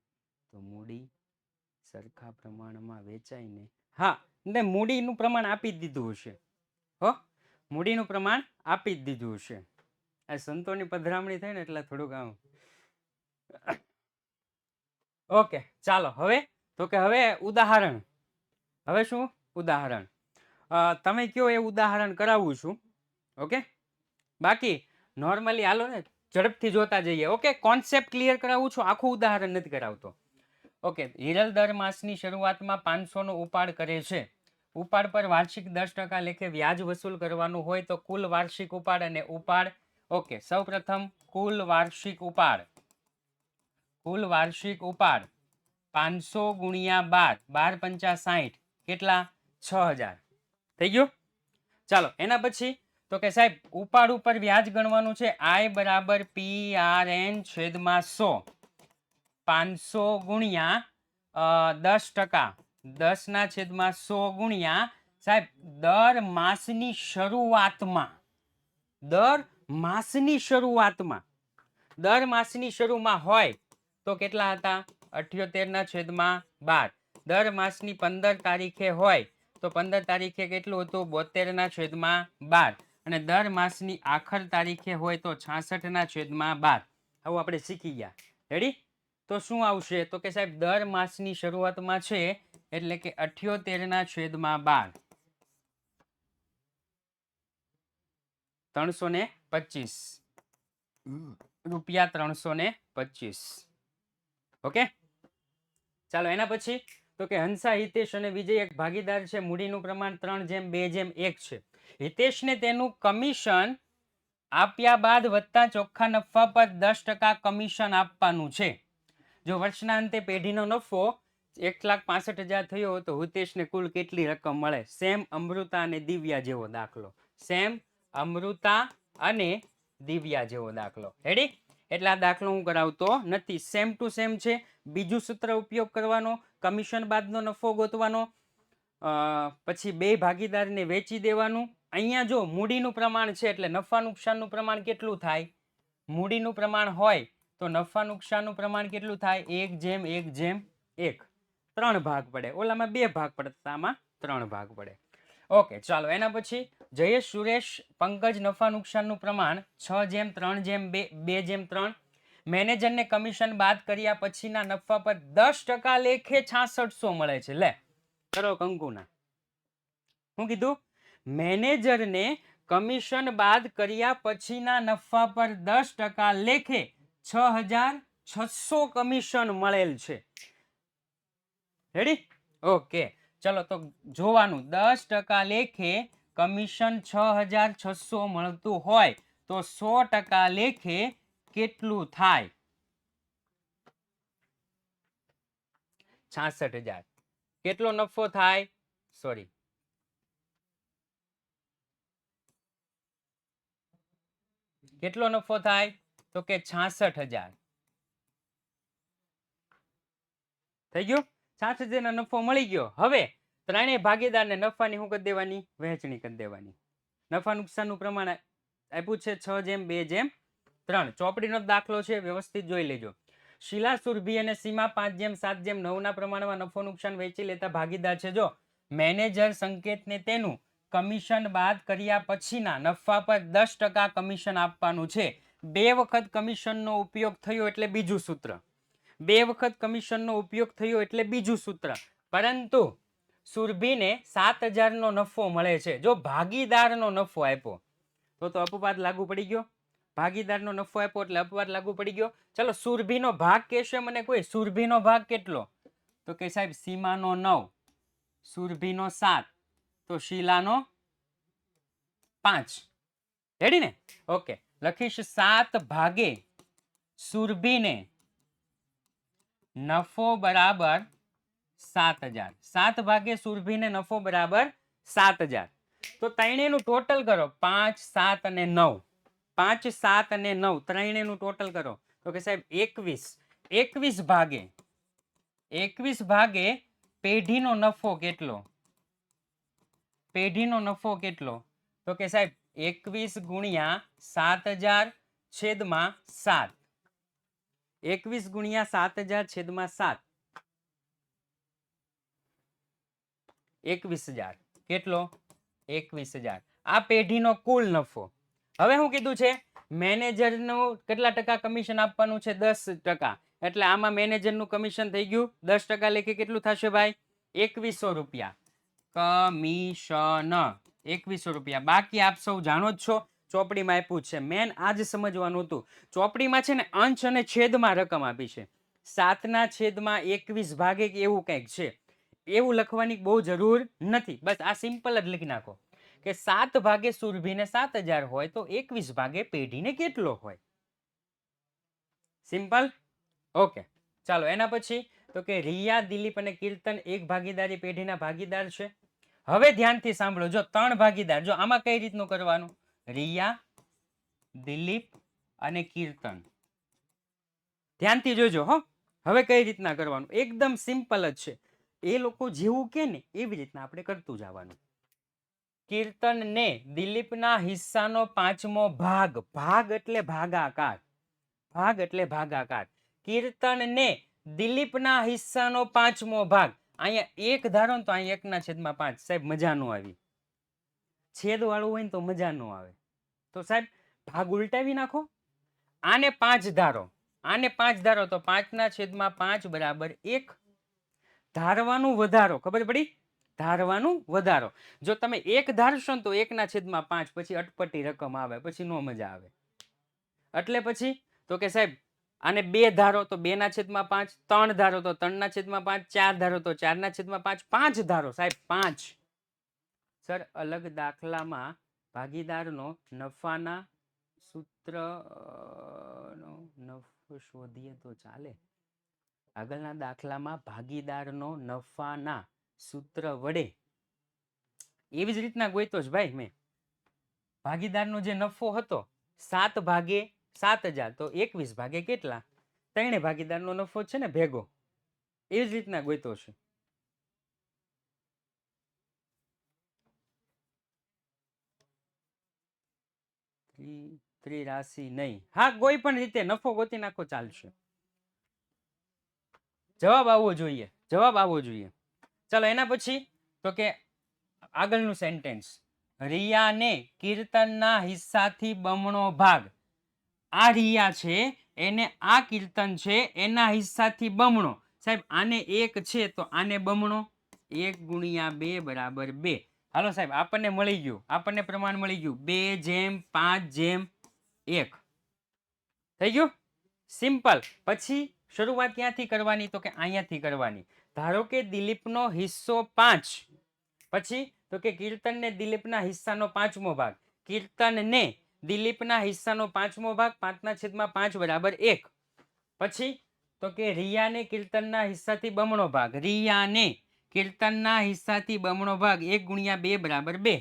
તો મૂડી સરખા પ્રમાણમાં વેચાઈને, હા, ને મૂડીનું પ્રમાણ આપી જ દીધું હશે. હો, મૂડીનું પ્રમાણ આપી જ દીધું હશે. આ સંતોની પધરામણી થાય ને એટલે થોડુંક આમ. ઓકે, ચાલો હવે તો કે હવે ઉદાહરણ. હવે શું ઉદાહરણ? તમે કયો એ ઉદાહરણ કરાવું છું. ઓકે, બાકી નોર્મલી હાલો ને ઝડપથી જોતા જઈએ. ઓકે, કોન્સેપ્ટ ક્લિયર કરાવું છું, આખું ઉદાહરણ નથી કરાવતો. ઓકે, હિરલ દર માસની શરૂઆતમાં 500 નો ઉપાડ કરે છે. ઉપાડ પર વાર્ષિક 10% લેખે વ્યાજ વસૂલ કરવાનું હોય તો કુલ વાર્ષિક ઉપાડ અને ઉપાડ. ઓકે, સૌપ્રથમ કુલ વાર્ષિક ઉપાડ. કુલ વાર્ષિક ઉપાડ 500 ગુણ્યા 12, 12 પંચા 60, કેટલા? 6000. થઈ ગયું? ચાલો એના પછી તો કે સાહેબ ઉપાડ ઉપર વ્યાજ ગણવાનું છે. I બરાબર PRN છેદમાં 100. 500 ગુણ્યા 10%, 10 ના છેદમાં 100 ગુણ્યા સાહેબ દર માસની શરૂઆતમાં, દર માસની શરૂઆતમાં, દર માસની શરૂમાં હોય તો કેટલા હતા? 78 ના છેદમાં 12. દર માસની 15 તારીખે હોય તો 15 તારીખે કેટલું હતું? 72 ના છેદમાં 12. અને દર માસની આખર તારીખે હોય તો 66 ના છેદમાં 12. આવું આપણે શીખી ગયા. રેડી? તો શું આવશે? તો કે સાહેબ દર માસની શરૂઆતમાં છે એટલે કે 78 ના છેદમાં 12, 325 રૂપિયા, 325. ઓકે, ચાલો એના પછી તો કે હંસા, હિતેશ અને વિજય એક ભાગીદાર છે. મૂડીનું પ્રમાણ 3:2:1 છે. હિતેશને તેનું કમિશન આપ્યા બાદ વત્તા ચોખ્ખા નફા પર 10% કમિશન આપવાનું છે. જો વર્ષના અંતે પેઢીનો નફો 1,65,000 થયો તો હિતેશને કુલ કેટલી રકમ મળે? સેમ અમૃતા અને દિવ્યા જેવો દાખલો. સેમ અમૃતા અને દિવ્યા જેવો દાખલો. રેડી? એટલે આ દાખલો હું કરાવતો નથી. સેમ ટુ સેમ છે. બીજું સૂત્ર ઉપયોગ કરવાનો, કમિશન બાદનો નફો ગોતવાનો, પછી બે ભાગીદારને વેચી દેવાનું. અહીંયા જો મૂડીનું પ્રમાણ છે એટલે નફા નુકસાનનું પ્રમાણ કેટલું થાય? મૂડીનું પ્રમાણ હોય તો નફા નુકસાનનું પ્રમાણ કેટલું થાય? 1:1:1. 3 ભાગ પડે. ઓલામાં 2 ભાગ પડતા આમાં 3 ભાગ પડે. ઓકે, ચાલો એના પછી જયેશ, સુરેશ, પંકજ નફા નુકસાનનું પ્રમાણ 6:3:2:3. મેનેજરને કમિશન બાદ કર્યા પછીના નફા પર 10% લેખે 6600 મળે છે. લે કરો કંકુના. શું કીધું? મેનેજરને કમિશન બાદ કર્યા પછીના નફા પર 10% લેખે 6600 કમિશન મળેલ છે. રેડી? ઓકે, ચલો તો જોવાનું 10% લેખે કમિશન 6600 મળતું હોય તો 100% લેખે કેટલું થાય? 66,000. કેટલો નફો થાય? સોરી, કેટલો નફો થાય? તો કે 66,000 થઈ ગયું. 66,000 નો નફો મળી ગયો. હવે ત્રણેય ભાગીદારને નફાની શું કરી દેવાની? વહેંચણી કરી દેવાની. નફા નુકસાનનું પ્રમાણ આપ્યું છે 6:2:3. ચોપડીનો દાખલો છે, વ્યવસ્થિત જોઈ લેજો. શીલા, સુરભી અને સીમા 5:7:9 ના પ્રમાણમાં નફો નુકસાન વહેંચી લેતા ભાગીદાર છે. જો મેનેજર સંકેતને તેનું કમિશન બાદ કર્યા પછીના નફા પર 10% કમિશન આપવાનું છે. 2 વખત કમિશનનો ઉપયોગ થયો એટલે બીજું સૂત્ર. 2 વખત કમિશનનો ઉપયોગ થયો એટલે બીજું સૂત્ર. પરંતુ સુરભીને 7,000 નો નફો મળે છે. જો ભાગીદારનો નફો આપ્યો તો અપવાદ લાગુ પડી ગયો. ભાગીદારનો નફો આપ્યો એટલે અપવાદ લાગુ પડી ગયો. ચલો સુરભીનો ભાગ કહેશે મને કોઈ? સુરભીનો ભાગ કેટલો? તો કે સાહેબ સીમાનો 9, સુરભીનો 7, તો શીલાનો 5. રેડી ને? ઓકે, લખીશ 7 ભાગે સુરભીને નફો બરાબર 7,000. 7 ભાગે સુરભીને નફો બરાબર 7,000. તો ત્રણેયનું ટોટલ કરો. 5, 7 અને 9. 5, 7 અને 9 ત્રણેયનું ટોટલ કરો તો કે સાહેબ 21. 21 ભાગે પેઢીનો નફો કેટલો? પેઢીનો નફો કેટલો? તો કે સાહેબ 21 ગુણ્યા 7,000 છેદમાં 7. 21 ગુણ્યા 7,000 છેદમાં 7. 21,000. કેટલો? 21,000. આ પેઢીનો કુલ નફો. હવે શું કીધું છે? મેનેજરનું કેટલા ટકા કમિશન આપવાનું છે? 10%. એટલે આમાં મેનેજરનું કમિશન થઈ ગયું 10% લેખે કેટલું થશે ભાઈ? 2,100 રૂપિયા કમિશન. 2,100 રૂપિયા. બાકી આપ સૌ જાણો જ છો, ચોપડીમાં આપ્યું છે. મેન આ જ સમજવાનું હતું. ચોપડીમાં છે ને અંશ અને છેદમાં રકમ આપી છે. 7/21 ભાગે કે એવું કંઈક છે. એવું લખવાની બહુ જરૂર નથી. બસ આ સિમ્પલ જ લખી નાખો કે 7 ભાગે સુરભીને 7,000 હોય તો 21 ભાગે પેઢીને કેટલો હોય? સિમ્પલ. ઓકે, ચાલો એના પછી તો કે રિયા, દિલીપ અને કીર્તન એક ભાગીદારી પેઢીના ભાગીદાર છે. હવે ધ્યાનથી સાંભળો. જો 3 ભાગીદાર, જો આમાં કઈ રીતનું કરવાનું? રિયા, દિલીપ અને કીર્તન. ધ્યાનથી જોજો હો. હવે કઈ રીતના કરવાનું? એકદમ સિમ્પલ જ છે. એ લોકો જેવું કે ને એવી રીતના આપણે કરતું જવાનું. કીર્તનને દિલીપના હિસ્સાનો 5મો ભાગ. ભાગ એટલે ભાગાકાર. ભાગ એટલે ભાગાકાર. કીર્તનને દિલીપના હિસ્સાનો 5મો ભાગ. અહીંયા 1 ધારો ને તો અહીંયા 1/5. સાહેબ મજા ન આવી. છેદ વાળું હોય ને તો મજા ન આવે. તો સાહેબ ભાગ ઉલટાવી નાખો. આને 5 ધારો, આને 5 ધારો તો 5/5 બરાબર 1. ધારવાનું વધારો. ખબર પડી? ધારવાનું વધારો. જો તમે 1 ધારશો ને તો 1/5 પછી અટપટી રકમ આવે, પછી નો મજા આવે. એટલે પછી તો કે સાહેબ આને 2 ધારો તો 2/5, 3 ધારો તો 3/5, 4 ધારો તો 4/5, 5 ધારો સાહેબ 5. સર અલગ દાખલામાં ભાગીદારનો નફાના સૂત્રનો નફો શોધીએ તો ચાલે? આગળના દાખલામાં ભાગીદારનો નફાના સૂત્ર વડે એવી જ રીતના ગોઈતો જ ભાઈ મેં. ભાગીદારનો જે નફો હતો 7 ભાગે 7,000 તો 21 ભાગે કેટલા? ત્રણે ભાગીદારનો નફો છે ને ભેગો. એવી જ રીતના ગોઈતો છે. ત્રિરાશી નહીં. હા, કોઈ પણ રીતે નફો ગોતી નાખો ચાલશે. જવાબ આવવો જોઈએ. જવાબ આવવો જોઈએ. ચાલો એના પછી તો કે આગળનું સેન્ટેન્સ. રિયાને કીર્તનના હિસ્સાથી બમણો ભાગ. આ રિયા છે એને આ કીર્તન છે એના હિસ્સાથી બમણો. સાહેબ આને 1 છે તો આને બમણો. 1 ગુણ્યા 2 બરાબર 2. હાલો સાહેબ આપણને મળી ગયું. આપણને પ્રમાણ મળી ગયું 2/5/1. થઈ ગયું? સિમ્પલ. પછી શરૂઆત ક્યાંથી કરવાની? તો કે અહીંયાથી કરવાની. ધારો કે દિલીપનો હિસ્સો 5. પછી તો કે કીર્તનને દિલીપના હિસ્સાનો 5મો ભાગ. કીર્તનને દિલીપના હિસ્સાનો 5મો ભાગ 5/5 બરાબર 1. પછી તો કે રિયાને કીર્તનના હિસ્સાથી બમણો ભાગ. રિયાને કીર્તનના હિસ્સાથી બમણો ભાગ 1 ગુણ્યા 2 બરાબર 2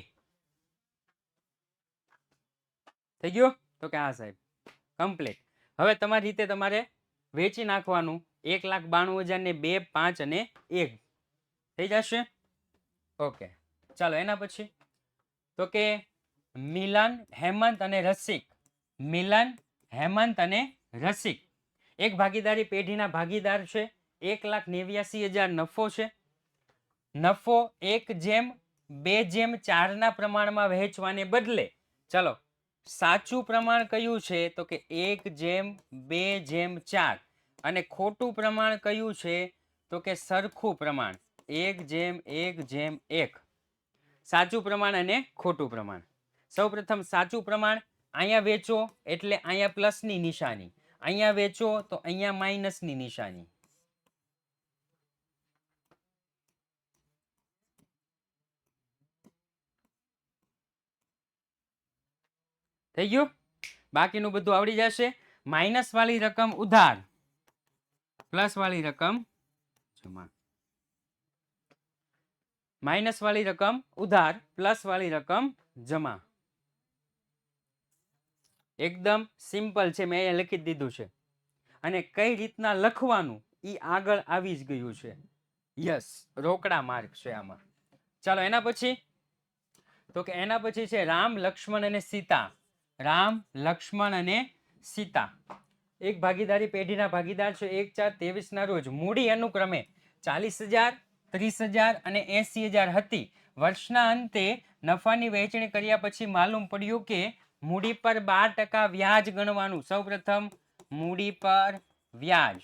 થઈ ગયો. તો કે હા સાહેબ કમ્પ્લીટ. હવે તમારી રીતે તમારે વેચી નાખવાનું 1,92,000 ને 2, 5 અને 1 થઈ જશે. ઓકે ચાલો એના પછી તો કે મિલન હેમંત અને રસિક, મિલન હેમંત અને રસિક એક ભાગીદારી પેઢીના ભાગીદાર છે. 1,89,000 નફો છે. નફો 1/2/4 ના પ્રમાણમાં વહેંચવાને બદલે ચલો સાચું પ્રમાણ કયું છે તો કે 1/2/4 અને ખોટું પ્રમાણ કયું છે તો કે સરખું પ્રમાણ 1/1/1. સાચું પ્રમાણ અને ખોટું પ્રમાણ. સૌપ્રથમ સાચું પ્રમાણ અહીંયા વેચો એટલે અહીંયા પ્લસની નિશાની, અહીંયા વેચો તો અહીંયા માઇનસની નિશાની. થઈ ગયું. બાકીનું બધું આવડી જશે. માઇનસ વાળી રકમ ઉધાર, પ્લસ વાળી રકમ જમા. માઇનસ વાળી રકમ ઉધાર, પ્લસ વાળી રકમ જમા. એકદમ સિમ્પલ છે, મેં અહીંયા લખી દીધું છે. અને કઈ રીતના લખવાનું એ આગળ આવી જ ગયું છે. યસ રોકડા માર્ક છે આમાં. ચાલો એના પછી તો કે એના પછી છે રામ લક્ષ્મણ અને સીતા. રામ લક્ષ્મણ અને સીતા એક ભાગીદારી પેઢીના ભાગીદાર છે. 1/4/23 ના રોજ મૂડી અનુક્રમે 40,000, 30,000 અને 80,000 હતી. વર્ષના અંતે નફાની વહેંચણી કર્યા પછી માલુમ પડ્યું કે મૂડી પર 12% વ્યાજ ગણવાનું. સૌપ્રથમ મૂડી પર વ્યાજ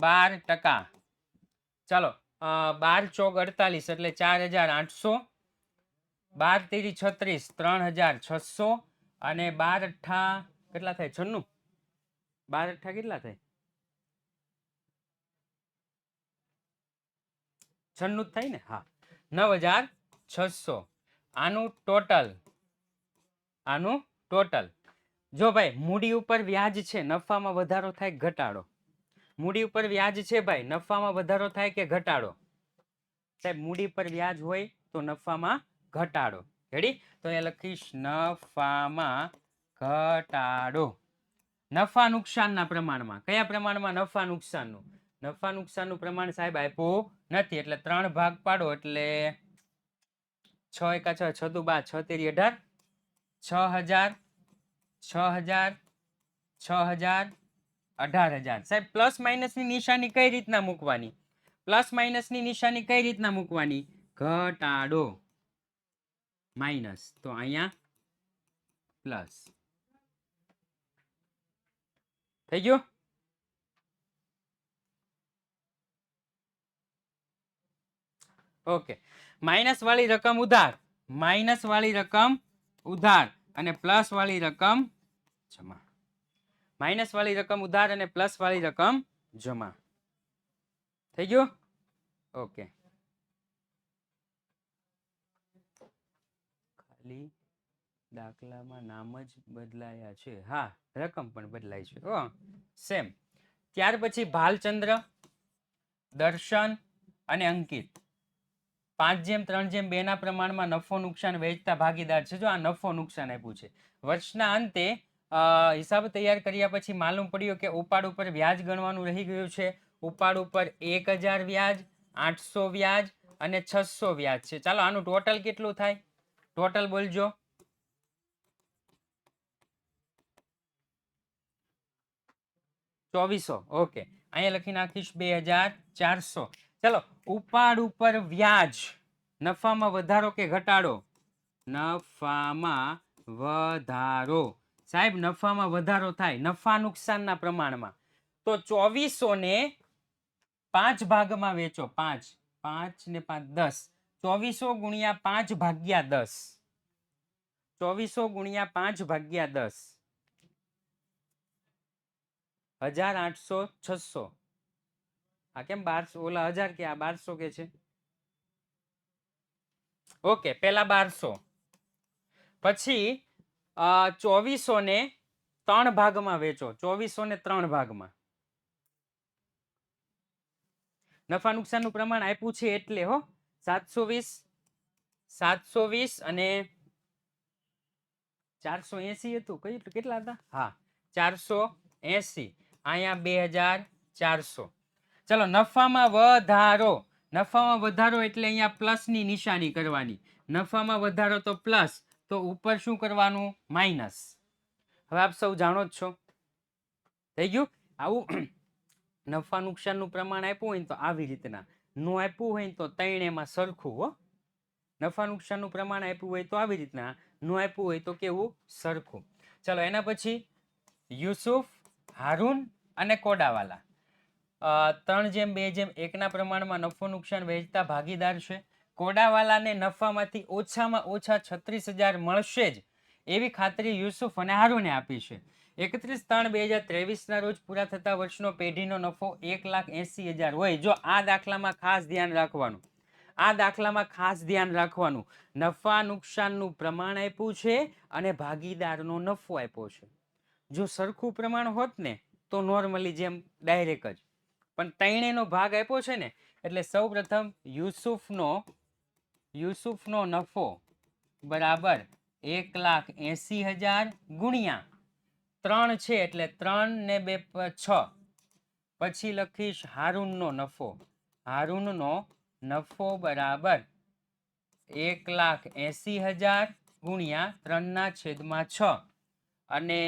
12%. ચાલો 12 ચોક 48 એટલે 4,800, 12 તેરી 36 3,600 અને 12 અઠ્ઠા કેટલા થાય 96. 12 અઠ્ઠા કેટલા થાય 96 થાય ને. હા 9,600. આનું ટોટલ જો ભાઈ મૂડી ઉપર વ્યાજ છે નફામાં વધારો થાય ઘટાડો. મૂડી ઉપર વ્યાજ છે ભાઈ નફામાં વધારો થાય કે ઘટાડો? સાહેબ મૂડી પર વ્યાજ હોય તો નફામાં ઘટાડો. રેડી? તો અહીંયા લખીશ નફામાં ઘટાડો. નફા નુકસાનના પ્રમાણમાં. કયા પ્રમાણમાં? નફા નુકસાનનું. નફા નુકસાનનું પ્રમાણ સાહેબ આપ્યું નથી એટલે 3 ભાગ પાડો એટલે 6 એકા 6, 6 દુ 12, 6 તેરી 18, 6,000, 6,000, 6,000, 18,000. સાહેબ પ્લસ માઇનસની નિશાની કઈ રીતના મૂકવાની? પ્લસ માઇનસની નિશાની કઈ રીતના મૂકવાની? ઘટાડો માઇનસ તો અહીંયા પ્લસ. થઈ ગયું? ઓકે. માઇનસ વાળી રકમ ઉધાર, માઇનસ વાળી રકમ ઉધાર અને પ્લસ વાળી રકમ જમા. માઇનસ વાળી રકમ ઉધાર અને પ્લસ વાળી રકમ જમા. થઈ ગયું? ઓકે. ખાલી દાખલામાં નામ જ બદલાયા છે. હા રકમ પણ બદલાય છે. ઓ સેમ. ત્યાર પછી ભાલચંદ્ર, દર્શન અને અંકિત 5/3/2 ના પ્રમાણમાં નફો નુકસાન વહેંચતા ભાગીદાર છે. જો આ નફો નુકસાન આપ્યું છે. વર્ષના અંતે હિસાબ તૈયાર કર્યા પછી માલુમ પડ્યું કે ઉપાડ ઉપર વ્યાજ ગણવાનું રહી ગયું છે. ઉપાડ ઉપર 1,000 વ્યાજ, 800 વ્યાજ અને 600 વ્યાજ છે. ચાલો આનું ટોટલ કેટલું થાય? ટોટલ બોલજો. ₹2,400. ઓકે અહીંયા લખી નાખીશ 2,400. ચલો ઉપાડ ઉપર વ્યાજ નફામાં વધારો કે ઘટાડો? નફામાં વધારો. સાહેબ નફામાં વધારો થાય નફા નુકસાનના પ્રમાણમાં. તો 2,400 ને 5 ભાગમાં વેચો. 5 ને 5 10. 2,400 ગુણ્યા 5 ભાગ્યા 10. 2,400 ગુણ્યા 5 ભાગ્યા 10. 1,800, 600. આ કેમ 1200? ઓલા 1000 કે આ 1200 કે છે? ઓકે પેલા 1200 પછી 2,400 ને 3 ભાગમાં વેચો. 2,400 ને 3 ભાગમાં નફા નુકસાનનું પ્રમાણ આપ્યું છે એટલે હો 720 અને 480 હતું કઈ કેટલા હતા હા 480 અહીંયા 2400 ચલો નફામાં વધારો એટલે અહીંયા પ્લસ ની નિશાની કરવાની નફામાં વધારો તો પ્લસ તો ઉપર શું કરવાનું માઇનસ હવે આપ સૌ જાણો જ છો થઈ ગયું આવું નફા નુકસાનનું પ્રમાણ આપ્યું હોય ને તો આવી રીતના નો આપ્યું હોય ને તો ત્રણેયમાં સરખું હો નફા નુકસાનનું પ્રમાણ આપ્યું હોય તો આવી રીતના નો આપ્યું હોય તો કેવું સરખું ચલો એના પછી યુસુફ હારૂન અને કોડાવાલા 3:2:1 પ્રમાણમાં નફો નુકસાન વહેંચતા ભાગીદાર છે કોડાવાલાને નફામાંથી ઓછામાં ઓછા 36,000 મળશે જ એવી ખાતરી યુસુફ અને હારૂને આપી છે 31/3/2023 ના રોજ પૂરા થતા વર્ષનો પેઢીનો નફો 1,80,000 હોય જો આ દાખલામાં ખાસ ધ્યાન રાખવાનું નફા નુકસાનનું પ્રમાણ આપ્યું છે અને ભાગીદારનો નફો આપ્યો છે જો સરખું પ્રમાણ હોત ને તો નોર્મલી જેમ ડાયરેક્ટ જ પણ ત્રણેયનો ભાગ આપ્યો છે ને એટલે સૌપ્રથમ યુસુફનો નફો બરાબર 1,80,000 ગુણ્યા 3 છે એટલે 3 ને 2 6 પછી લખીશ હારૂનનો નફો બરાબર 1,80,000 ગુણ્યા 3/6 અને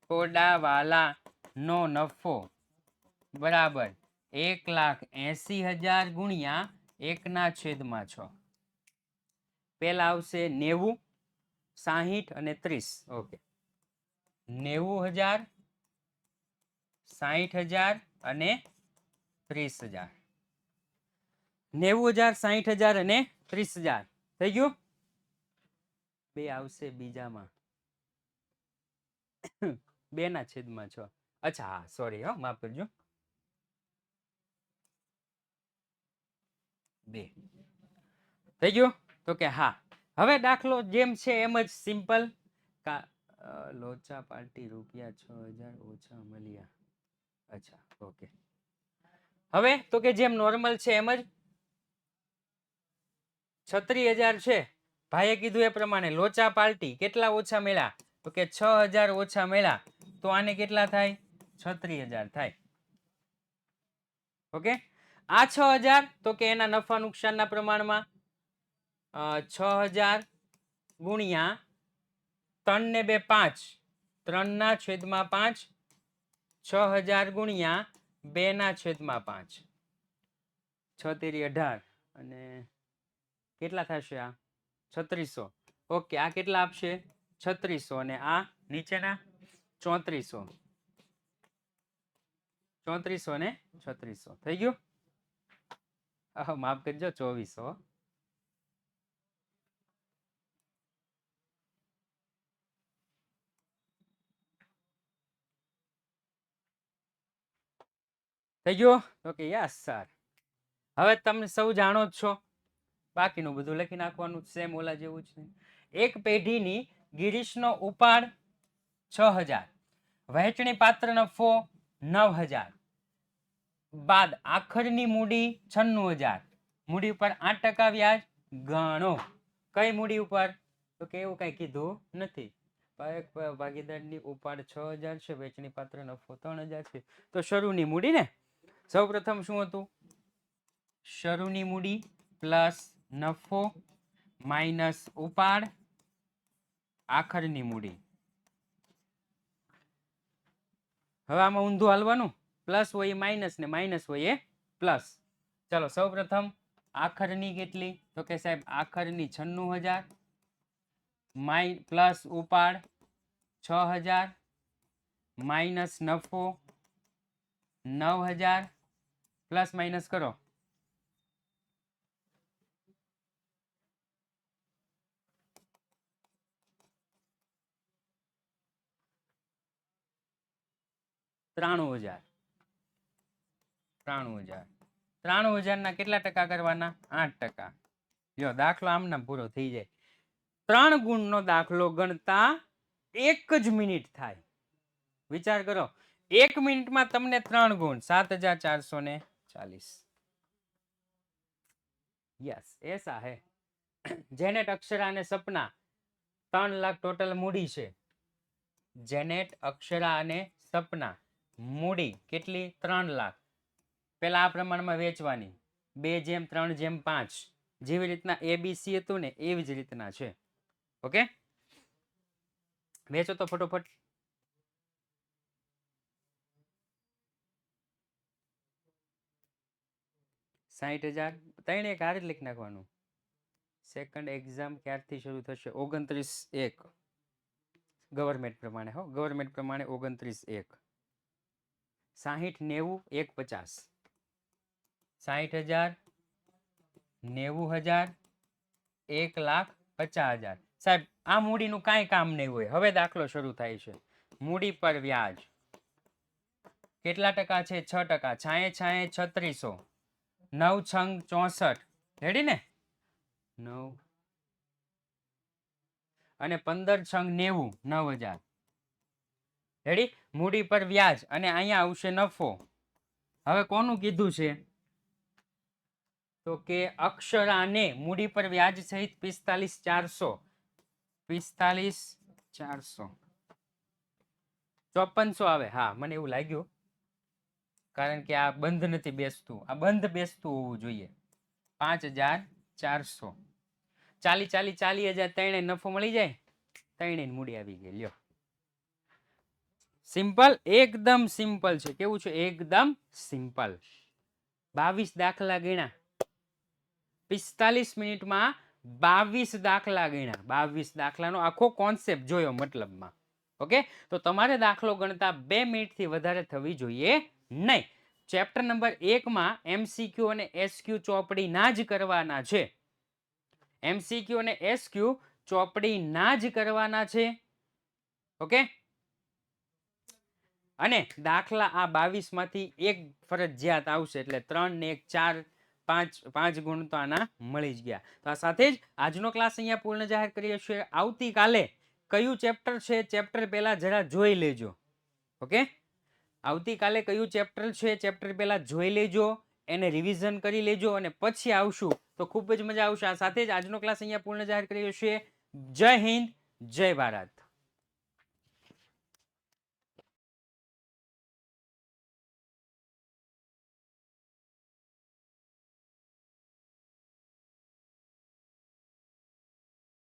કોડાવાલાનો નફો બરાબર 1,80,000 ગુણ્યા 1/6 પેલા આવશે 90 60 અને 30 ઓકે 90,000 60,000 અને 30,000 90,000 60,000 અને 30,000 થઈ ગયું બે આવશે બીજામાં 2/6 અચ્છા હા સોરી હો માફ કરજો 2 થઈ ગયું તો કે હા હવે દાખલો જેમ છે એમ જ સિમ્પલ લોચા પાર્ટી રૂપિયા 6,000 ઓછા મળ્યા અચ્છા ઓકે હવે તો કે જેમ નોર્મલ છે એમ જ 36,000 છે ભાઈએ કીધું એ પ્રમાણે લોચા પાર્ટી કેટલા ઓછા મળ્યા તો કે 6,000 ઓછા મળ્યા તો આને કેટલા થાય 36,000 થાય ઓકે આ 6,000 તો કે એના નફા નુકસાનના પ્રમાણમાં 6,000 ગુણ્યા 3 ને 2 5 3/5 6,000 ગુણ્યા 2/5 6 તેરી 18 અને કેટલા થશે આ 3600 ઓકે આ કેટલા આપશે 3600 અને આ નીચેના 3400 ને 3600 થઈ ગયું માફ કરજો 2400 થઈ ગયું તો કે યસ સર હવે તમે સૌ જાણો જ છો બાકીનું બધું લખી નાખવાનું સેમ ઓલા જેવું છે એક પેઢીની ગિરીશનો ઉપાડ 6,000 વહેંચણી પાત્ર નફો 9,000 બાદ આખરની મૂડી 96,000 મૂડી ઉપર 8% વ્યાજ ગણો કઈ મૂડી ઉપર તો કે એવું કઈ કીધું નથી ભાગીદારની ઉપાડ 6,000 છે વહેંચણી પાત્ર નફો 3,000 છે તો શરૂની મૂડી ને સૌપ્રથમ શું હતું શરૂની મૂડી પ્લસ નફો માઇનસ ઉપાડ આખરની મૂડી હવે આમાં ઊંધું હાલવાનું પ્લસ હોય માઇનસ ને માઇનસ હોય પ્લસ ચલો સૌપ્રથમ આખરની કેટલી તો કે સાહેબ આખરની 96,000 પ્લસ ઉપાડ 6,000 માઇનસ નફો 9,000 પ્લસ માઇનસ કરો ત્રાણું હજાર ના કેટલા ટકા કરવાના 8% જો દાખલો આમના પૂરો થઈ જાય 3 ગુણનો દાખલો ગણતા 1 જ મિનિટ થાય વિચાર કરો 1 મિનિટમાં તમને 3 ગુણ 7,400 ને 40 यस ऐसा है जेनेट अक्षरा અને સપના 3 લાખ ટોટલ મૂડી છે જેનેટ અક્ષરા અને સપના મૂડી કેટલી 3 લાખ પેલા આ પ્રમાણમાં વેચવાની 2:3:5 જેવી રીતના ABC હતું ને એવી જ રીતના છે ઓકે વેચો તો ફટોફટ ₹60,000 ત્રણ એક હારે જ લખી નાખવાનું સેકન્ડ એક્ઝામ ક્યારથી શરૂ થશે 29/1 ગવર્મેન્ટ પ્રમાણે હો ગવર્મેન્ટ પ્રમાણે 29/1 60 90 150 60,000 90,000 1,50,000 સાહેબ આ મૂડીનું કાંઈ કામ નહીં હોય હવે દાખલો શરૂ થાય છે મૂડી પર વ્યાજ કેટલા ટકા છે 6% છાંયે છાંયે 3600 9 છંગ 64 રેડી ને 9 અને 15 છંગ 90 9,000 રેડી મૂડી પર વ્યાજ અને અહીંયા આવશે નફો હવે કોનું કીધું છે તો કે અક્ષરાને મૂડી પર વ્યાજ સહિત 45,400 5400 આવે હા મને એવું લાગ્યું કારણ કે આ બંધ નથી બેસતું આ બંધ બેસતું હોવું જોઈએ 5,400 40,000 ત્રણે નફો મળી જાય ત્રણે મૂડી આવી ગઈ લ્યો સિમ્પલ એકદમ સિમ્પલ છે કેવું છે એકદમ સિમ્પલ 22 દાખલા ગણ્યા 45 મિનિટમાં 22 દાખલા ગણ્યા 22 દાખલાનો આખો કોન્સેપ્ટ જોયો મતલબમાં ઓકે તો તમારે દાખલો ગણતા 2 મિનિટથી વધારે થવી જોઈએ નહીં ચેપ્ટર નંબર 1 માં MCQ અને SQ ચોપડીના જ કરવાના છે MCQ અને SQ ચોપડીના જ કરવાના છે ઓકે અને દાખલા આ 22 માંથી એક ફરજિયાત આવશે એટલે 3 ને 1 4 5 ગુણ તો આના મળી જ ગયા તો આ સાથે જ આજનો ક્લાસ અહીંયા પૂર્ણ જાહેર કરીએ છીએ આવતીકાલે કયું ચેપ્ટર છે ચેપ્ટર પહેલા જરા જોઈ લેજો ઓકે આવતીકાલે કયું ચેપ્ટર છે ચેપ્ટર પહેલા જોઈ લેજો એને રિવિઝન કરી લેજો અને પછી આવશું તો ખૂબ જ મજા આવશે આ સાથે જ આજનો ક્લાસ અહીંયા પૂર્ણ જાહેર કરીએ છીએ જય હિન્દ જય ભારત